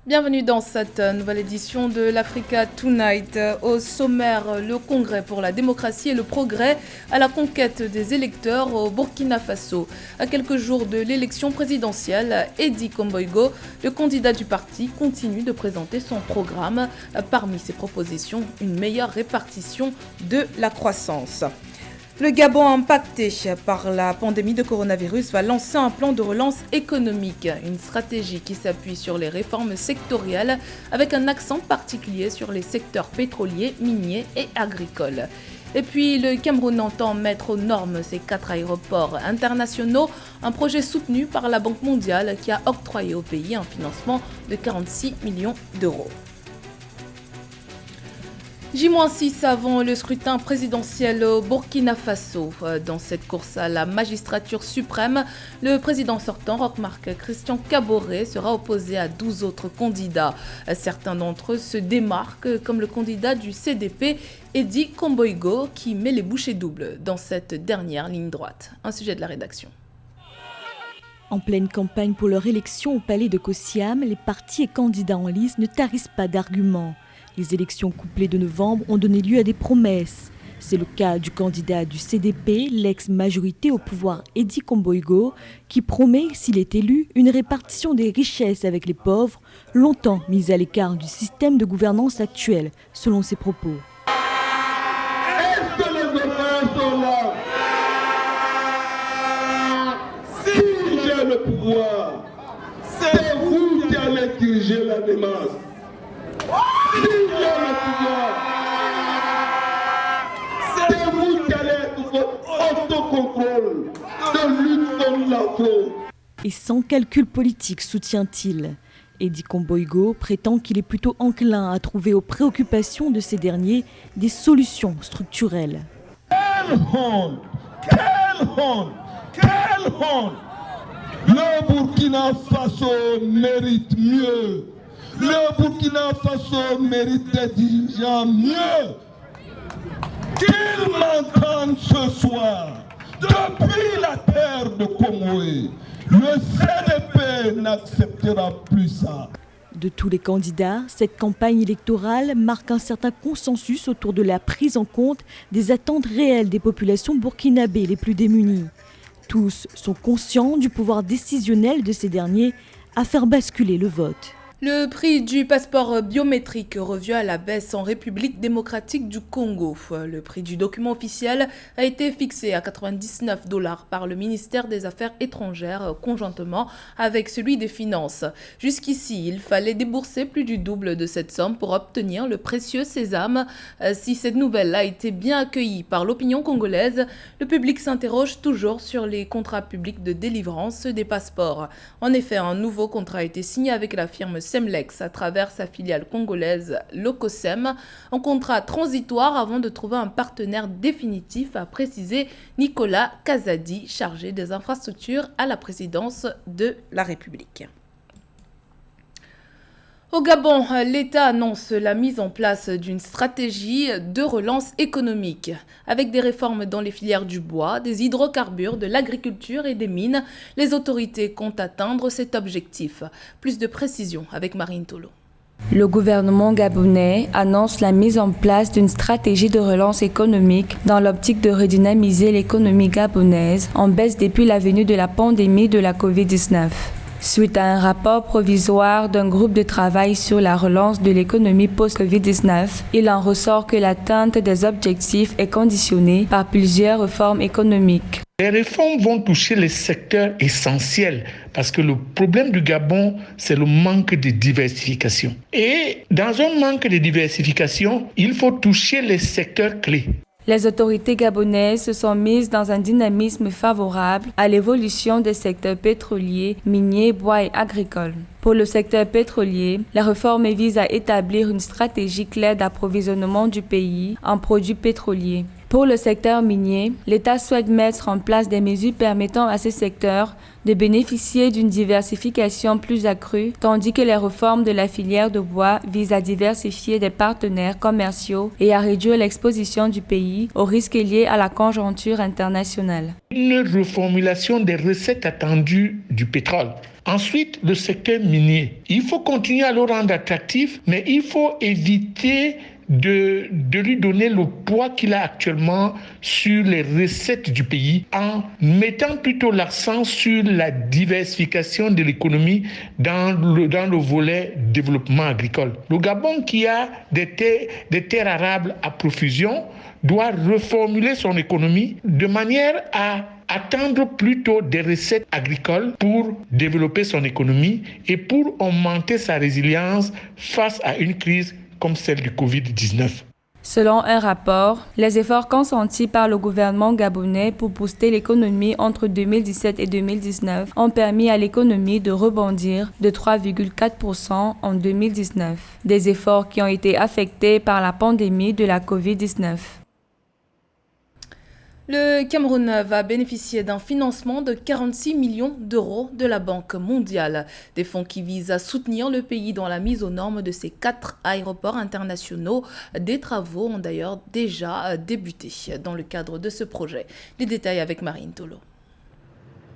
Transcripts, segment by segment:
Bienvenue dans cette nouvelle édition de l'Africa Tonight. Au sommaire, le Congrès pour la démocratie et le progrès à la conquête des électeurs au Burkina Faso. À quelques jours de l'élection présidentielle, Edi Komboigo, le candidat du parti, continue de présenter son programme. Parmi ses propositions, une meilleure répartition de la croissance. Le Gabon, impacté par la pandémie de coronavirus, va lancer un plan de relance économique, une stratégie qui s'appuie sur les réformes sectorielles avec un accent particulier sur les secteurs pétroliers, miniers et agricoles. Et puis le Cameroun entend mettre aux normes ses 4 aéroports internationaux, un projet soutenu par la Banque mondiale qui a octroyé au pays un financement de 46 millions d'euros. J-6 avant le scrutin présidentiel au Burkina Faso. Dans cette course à la magistrature suprême, le président sortant, Roch-Marc Christian Kaboré, sera opposé à 12 autres candidats. Certains d'entre eux se démarquent, comme le candidat du CDP, Edi Komboigo, qui met les bouchées doubles dans cette dernière ligne droite. Un sujet de la rédaction. En pleine campagne pour leur élection au palais de Kosiam, les partis et candidats en lice ne tarissent pas d'arguments. Les élections couplées de novembre ont donné lieu à des promesses. C'est le cas du candidat du CDP, l'ex-majorité au pouvoir Edi Komboigo, qui promet, s'il est élu, une répartition des richesses avec les pauvres, longtemps mise à l'écart du système de gouvernance actuel, selon ses propos. Est-ce que les Européens sont là? Si j'ai le pouvoir, c'est vous qui allez diriger la démarche. Si j'ai le pouvoir, c'est vous qui allez être votre autocontrôle de lutte contre la fraude. Et sans calcul politique, soutient-il. Edi Komboigo prétend qu'il est plutôt enclin à trouver aux préoccupations de ces derniers des solutions structurelles. Quelle honte! Quelle honte! Quelle honte! Le Burkina Faso mérite mieux. Le Burkina Faso mérite des dirigeants mieux. Qu'ils m'entendent ce soir. Depuis la terre de Comoé, le CDP n'acceptera plus ça. De tous les candidats, cette campagne électorale marque un certain consensus autour de la prise en compte des attentes réelles des populations burkinabées les plus démunies. Tous sont conscients du pouvoir décisionnel de ces derniers à faire basculer le vote. Le prix du passeport biométrique revu à la baisse en République démocratique du Congo. Le prix du document officiel a été fixé à $99 par le ministère des Affaires étrangères conjointement avec celui des Finances. Jusqu'ici, il fallait débourser plus du double de cette somme pour obtenir le précieux sésame. Si cette nouvelle a été bien accueillie par l'opinion congolaise, le public s'interroge toujours sur les contrats publics de délivrance des passeports. En effet, un nouveau contrat a été signé avec la firme Semlex à travers sa filiale congolaise Locosem, un contrat transitoire avant de trouver un partenaire définitif, a précisé Nicolas Kazadi, chargé des infrastructures à la présidence de la République. Au Gabon, l'État annonce la mise en place d'une stratégie de relance économique. Avec des réformes dans les filières du bois, des hydrocarbures, de l'agriculture et des mines, les autorités comptent atteindre cet objectif. Plus de précisions avec Marine Tolo. Le gouvernement gabonais annonce la mise en place d'une stratégie de relance économique dans l'optique de redynamiser l'économie gabonaise en baisse depuis la venue de la pandémie de la Covid-19. Suite à un rapport provisoire d'un groupe de travail sur la relance de l'économie post-Covid-19, il en ressort que l'atteinte des objectifs est conditionnée par plusieurs réformes économiques. Les réformes vont toucher les secteurs essentiels parce que le problème du Gabon, c'est le manque de diversification. Et dans un manque de diversification, il faut toucher les secteurs clés. Les autorités gabonaises se sont mises dans un dynamisme favorable à l'évolution des secteurs pétroliers, miniers, bois et agricoles. Pour le secteur pétrolier, la réforme vise à établir une stratégie claire d'approvisionnement du pays en produits pétroliers. Pour le secteur minier, l'État souhaite mettre en place des mesures permettant à ces secteurs de bénéficier d'une diversification plus accrue, tandis que les réformes de la filière de bois visent à diversifier des partenaires commerciaux et à réduire l'exposition du pays aux risques liés à la conjoncture internationale. Une reformulation des recettes attendues du pétrole. Ensuite, le secteur minier. Il faut continuer à le rendre attractif, mais il faut éviter de lui donner le poids qu'il a actuellement sur les recettes du pays en mettant plutôt l'accent sur la diversification de l'économie dans le volet développement agricole. Le Gabon, qui a des terres arables à profusion, doit reformuler son économie de manière à attendre plutôt des recettes agricoles pour développer son économie et pour augmenter sa résilience face à une crise comme celle du Covid-19. Selon un rapport, les efforts consentis par le gouvernement gabonais pour booster l'économie entre 2017 et 2019 ont permis à l'économie de rebondir de 3,4% en 2019. Des efforts qui ont été affectés par la pandémie de la Covid-19. Le Cameroun va bénéficier d'un financement de 46 millions d'euros de la Banque mondiale. Des fonds qui visent à soutenir le pays dans la mise aux normes de ses 4 aéroports internationaux. Des travaux ont d'ailleurs déjà débuté dans le cadre de ce projet. Les détails avec Marine Tolo.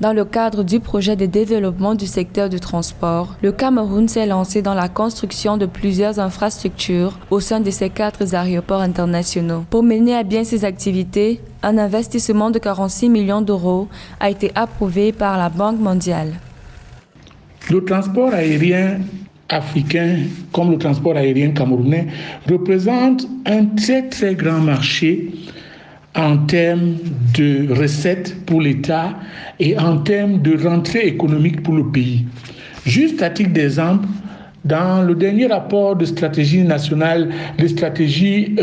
Dans le cadre du projet de développement du secteur du transport, le Cameroun s'est lancé dans la construction de plusieurs infrastructures au sein de ses 4 aéroports internationaux. Pour mener à bien ces activités, un investissement de 46 millions d'euros a été approuvé par la Banque mondiale. Le transport aérien africain, comme le transport aérien camerounais, représente un très très grand marché en termes de recettes pour l'État et en termes de rentrée économique pour le pays. Juste à titre d'exemple, dans le dernier rapport de stratégie nationale, de stratégie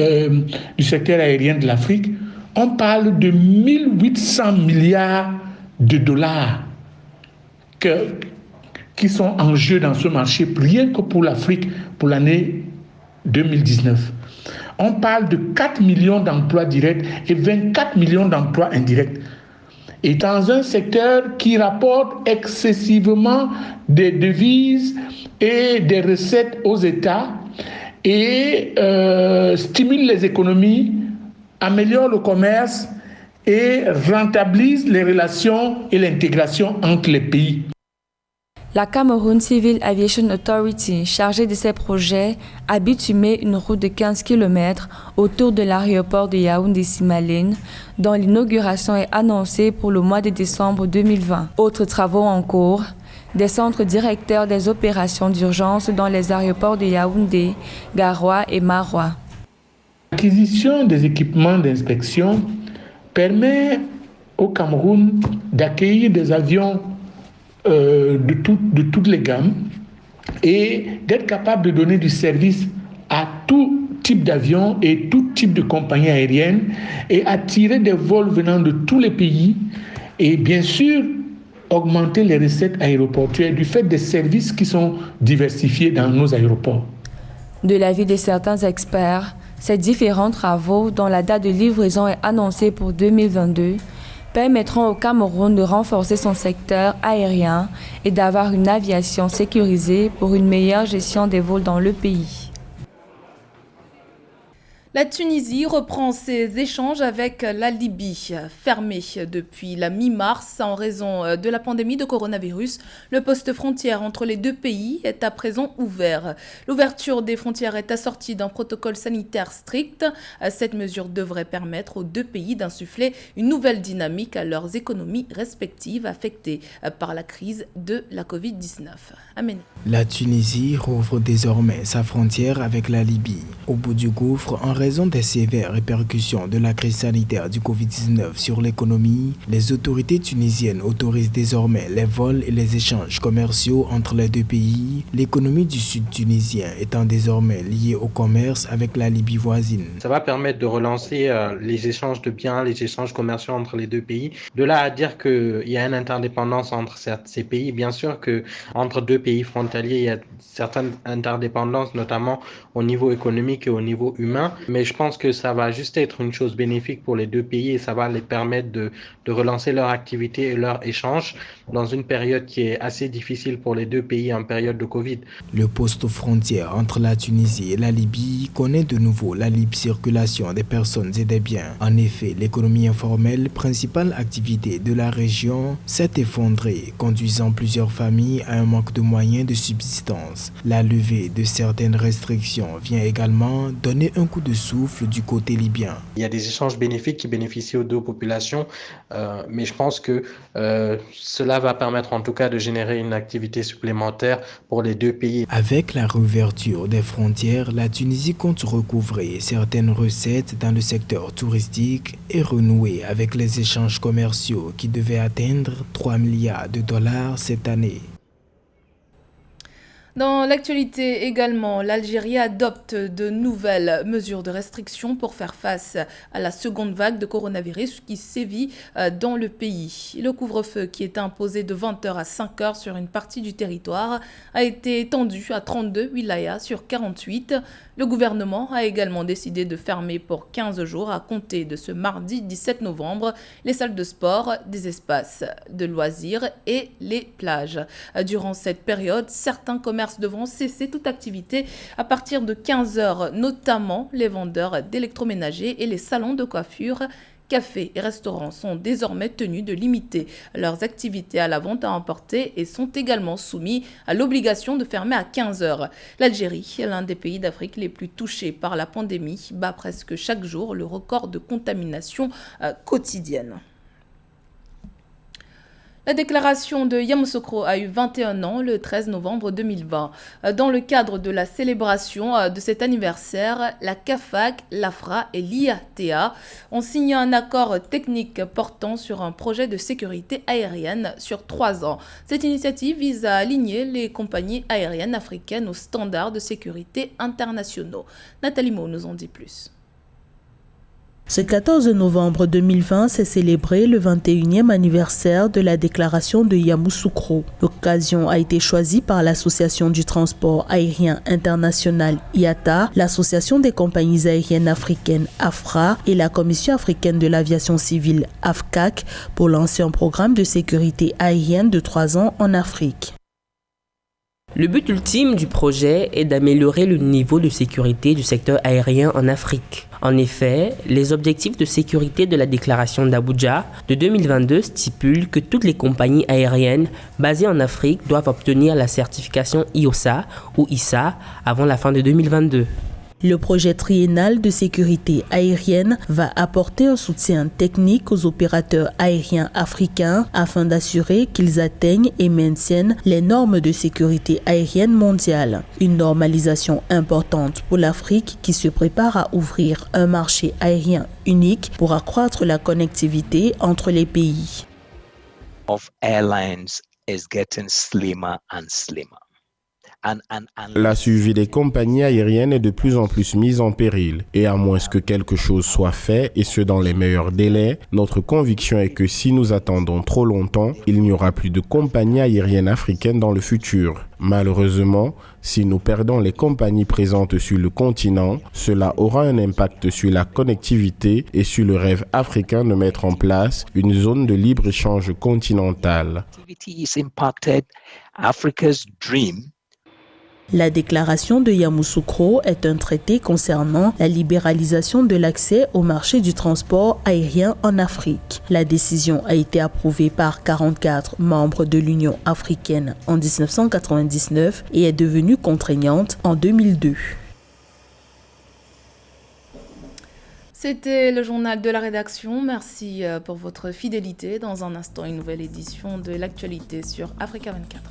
du secteur aérien de l'Afrique, on parle de 1800 milliards de dollars qui sont en jeu dans ce marché, rien que pour l'Afrique, pour l'année 2019. On parle de 4 millions d'emplois directs et 24 millions d'emplois indirects. Et dans un secteur qui rapporte excessivement des devises et des recettes aux États et stimule les économies, améliore le commerce et rentabilise les relations et l'intégration entre les pays. La Cameroun Civil Aviation Authority, chargée de ces projets, a bitumé une route de 15 km autour de l'aéroport de Yaoundé-Simalène, dont l'inauguration est annoncée pour le mois de décembre 2020. Autres travaux en cours, des centres directeurs des opérations d'urgence dans les aéroports de Yaoundé, Garoua et Maroua. L'acquisition des équipements d'inspection permet au Cameroun d'accueillir des avions de toutes les gammes et d'être capable de donner du service à tout type d'avion et tout type de compagnie aérienne et attirer des vols venant de tous les pays et bien sûr augmenter les recettes aéroportuaires du fait des services qui sont diversifiés dans nos aéroports. De l'avis de certains experts, ces différents travaux, dont la date de livraison est annoncée pour 2022, permettront au Cameroun de renforcer son secteur aérien et d'avoir une aviation sécurisée pour une meilleure gestion des vols dans le pays. La Tunisie reprend ses échanges avec la Libye. Fermé depuis la mi-mars en raison de la pandémie de coronavirus, le poste frontière entre les deux pays est à présent ouvert. L'ouverture des frontières est assortie d'un protocole sanitaire strict. Cette mesure devrait permettre aux deux pays d'insuffler une nouvelle dynamique à leurs économies respectives affectées par la crise de la Covid-19. Amen. La Tunisie rouvre désormais sa frontière avec la Libye. Au bout du gouffre, en raison des sévères répercussions de la crise sanitaire du Covid-19 sur l'économie, les autorités tunisiennes autorisent désormais les vols et les échanges commerciaux entre les deux pays, l'économie du sud tunisien étant désormais liée au commerce avec la Libye voisine. Ça va permettre de relancer les échanges de biens, les échanges commerciaux entre les deux pays. De là à dire qu'il y a une interdépendance entre ces pays, bien sûr qu'entre deux pays frontaliers, il y a certaines interdépendances, notamment au niveau économique économique et au niveau humain, mais je pense que ça va juste être une chose bénéfique pour les deux pays et ça va les permettre de relancer leur activité et leur échange dans une période qui est assez difficile pour les deux pays en période de Covid. Le poste frontière entre la Tunisie et la Libye connaît de nouveau la libre circulation des personnes et des biens. En effet, l'économie informelle, principale activité de la région, s'est effondrée, conduisant plusieurs familles à un manque de moyens de subsistance. La levée de certaines restrictions vient également donner un coup de souffle du côté libyen. Il y a des échanges bénéfiques qui bénéficient aux deux populations, mais je pense que cela va permettre en tout cas de générer une activité supplémentaire pour les deux pays. Avec la réouverture des frontières, la Tunisie compte recouvrer certaines recettes dans le secteur touristique et renouer avec les échanges commerciaux qui devaient atteindre 3 milliards de dollars cette année. Dans l'actualité également, l'Algérie adopte de nouvelles mesures de restriction pour faire face à la seconde vague de coronavirus qui sévit dans le pays. Le couvre-feu qui est imposé de 20h à 5h sur une partie du territoire a été étendu à 32 wilayas sur 48. Le gouvernement a également décidé de fermer pour 15 jours à compter de ce mardi 17 novembre les salles de sport, des espaces de loisirs et les plages. Durant cette période, certains commerces devront cesser toute activité à partir de 15h, notamment les vendeurs d'électroménagers et les salons de coiffure. Cafés et restaurants sont désormais tenus de limiter leurs activités à la vente à emporter et sont également soumis à l'obligation de fermer à 15h. L'Algérie, l'un des pays d'Afrique les plus touchés par la pandémie, bat presque chaque jour le record de contamination quotidienne. La déclaration de Yamoussoukro a eu 21 ans le 13 novembre 2020. Dans le cadre de la célébration de cet anniversaire, la CAFAC, l'AFRA et l'IATA ont signé un accord technique portant sur un projet de sécurité aérienne sur 3 ans. Cette initiative vise à aligner les compagnies aériennes africaines aux standards de sécurité internationaux. Nathalie Mo nous en dit plus. Ce 14 novembre 2020 s'est célébré le 21e anniversaire de la déclaration de Yamoussoukro. L'occasion a été choisie par l'Association du transport aérien international IATA, l'Association des compagnies aériennes africaines AFRA et la Commission africaine de l'aviation civile AFCAC pour lancer un programme de sécurité aérienne de 3 ans en Afrique. Le but ultime du projet est d'améliorer le niveau de sécurité du secteur aérien en Afrique. En effet, les objectifs de sécurité de la déclaration d'Abuja de 2022 stipulent que toutes les compagnies aériennes basées en Afrique doivent obtenir la certification IOSA ou ISA avant la fin de 2022. Le projet triennal de sécurité aérienne va apporter un soutien technique aux opérateurs aériens africains afin d'assurer qu'ils atteignent et maintiennent les normes de sécurité aérienne mondiale. Une normalisation importante pour l'Afrique qui se prépare à ouvrir un marché aérien unique pour accroître la connectivité entre les pays. Of airlines is getting slimmer and slimmer. La survie des compagnies aériennes est de plus en plus mise en péril et à moins que quelque chose soit fait, et ce dans les meilleurs délais, notre conviction est que si nous attendons trop longtemps, il n'y aura plus de compagnies aériennes africaines dans le futur. Malheureusement, si nous perdons les compagnies présentes sur le continent, cela aura un impact sur la connectivité et sur le rêve africain de mettre en place une zone de libre-échange continentale. La déclaration de Yamoussoukro est un traité concernant la libéralisation de l'accès au marché du transport aérien en Afrique. La décision a été approuvée par 44 membres de l'Union africaine en 1999 et est devenue contraignante en 2002. C'était le journal de la rédaction. Merci pour votre fidélité. Dans un instant, une nouvelle édition de l'actualité sur Africa 24.